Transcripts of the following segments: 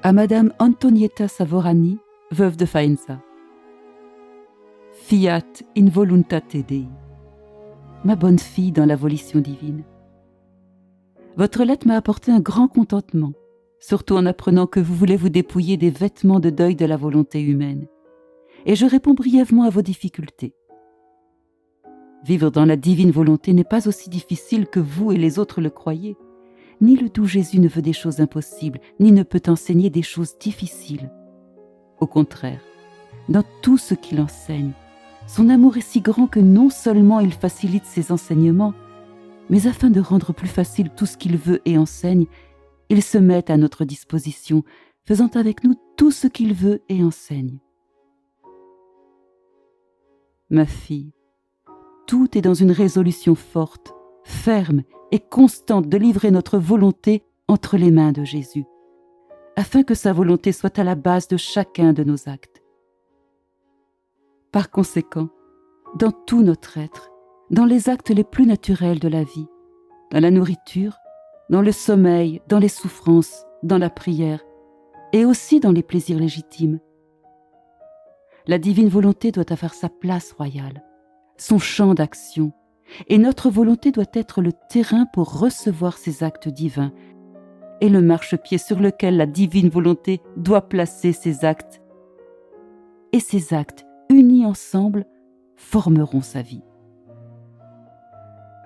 À Madame Antonietta Savorani, veuve de Faenza. Fiat in voluntate Dei. Ma bonne fille dans la volition divine. Votre lettre m'a apporté un grand contentement, surtout en apprenant que vous voulez vous dépouiller des vêtements de deuil de la volonté humaine. Et je réponds brièvement à vos difficultés. Vivre dans la divine volonté n'est pas aussi difficile que vous et les autres le croyez. Ni le doux Jésus ne veut des choses impossibles, ni ne peut enseigner des choses difficiles. Au contraire, dans tout ce qu'il enseigne, son amour est si grand que non seulement il facilite ses enseignements, mais afin de rendre plus facile tout ce qu'il veut et enseigne, il se met à notre disposition, faisant avec nous tout ce qu'il veut et enseigne. Ma fille, tout est dans une résolution forte, ferme et constante de livrer notre volonté entre les mains de Jésus, afin que sa volonté soit à la base de chacun de nos actes. Par conséquent, dans tout notre être, dans les actes les plus naturels de la vie, dans la nourriture, dans le sommeil, dans les souffrances, dans la prière, et aussi dans les plaisirs légitimes, la divine volonté doit avoir sa place royale, son champ d'action, et notre volonté doit être le terrain pour recevoir ces actes divins et le marchepied sur lequel la divine volonté doit placer ses actes. Et ces actes, unis ensemble, formeront sa vie.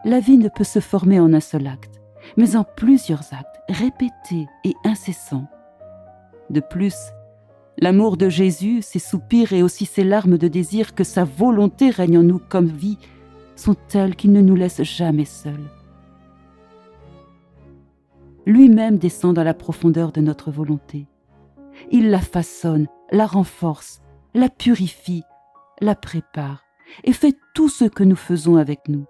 La vie ne peut se former en un seul acte, mais en plusieurs actes, répétés et incessants. De plus, l'amour de Jésus, ses soupirs et aussi ses larmes de désir que sa volonté règne en nous comme vie, sont telles qu'il ne nous laisse jamais seuls. Lui-même descend dans la profondeur de notre volonté. Il la façonne, la renforce, la purifie, la prépare et fait tout ce que nous faisons avec nous.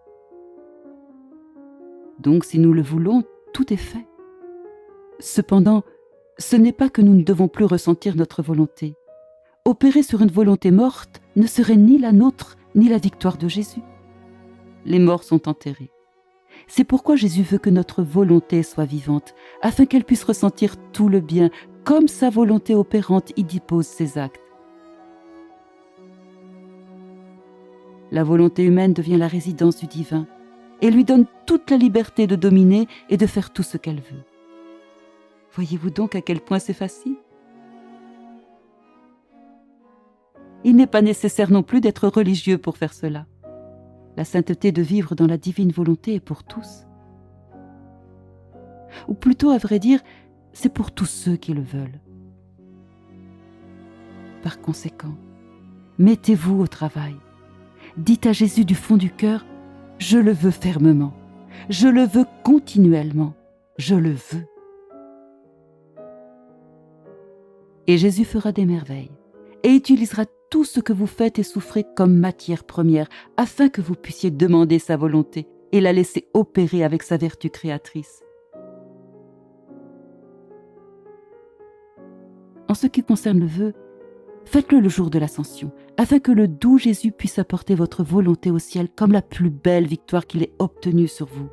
Donc, si nous le voulons, tout est fait. Cependant, ce n'est pas que nous ne devons plus ressentir notre volonté. Opérer sur une volonté morte ne serait ni la nôtre, ni la victoire de Jésus. Les morts sont enterrés. C'est pourquoi Jésus veut que notre volonté soit vivante, afin qu'elle puisse ressentir tout le bien, comme sa volonté opérante y dépose ses actes. La volonté humaine devient la résidence du divin et lui donne toute la liberté de dominer et de faire tout ce qu'elle veut. Voyez-vous donc à quel point c'est facile ? Il n'est pas nécessaire non plus d'être religieux pour faire cela. La sainteté de vivre dans la divine volonté est pour tous. Ou plutôt, à vrai dire, c'est pour tous ceux qui le veulent. Par conséquent, mettez-vous au travail. Dites à Jésus du fond du cœur, « Je le veux fermement, je le veux continuellement, je le veux. » Et Jésus fera des merveilles et utilisera tout ce que vous faites et souffrez comme matière première, afin que vous puissiez demander sa volonté et la laisser opérer avec sa vertu créatrice. En ce qui concerne le vœu, faites-le le jour de l'Ascension, afin que le doux Jésus puisse apporter votre volonté au ciel comme la plus belle victoire qu'il ait obtenue sur vous.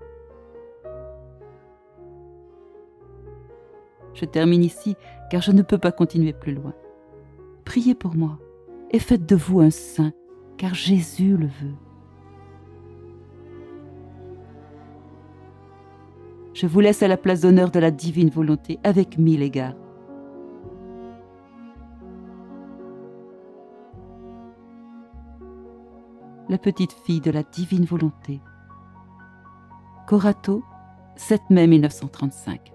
Je termine ici, car je ne peux pas continuer plus loin. Priez pour moi et faites de vous un saint, car Jésus le veut. Je vous laisse à la place d'honneur de la divine volonté avec 1000 égards. La petite fille de la divine volonté. Corato, 7 mai 1935.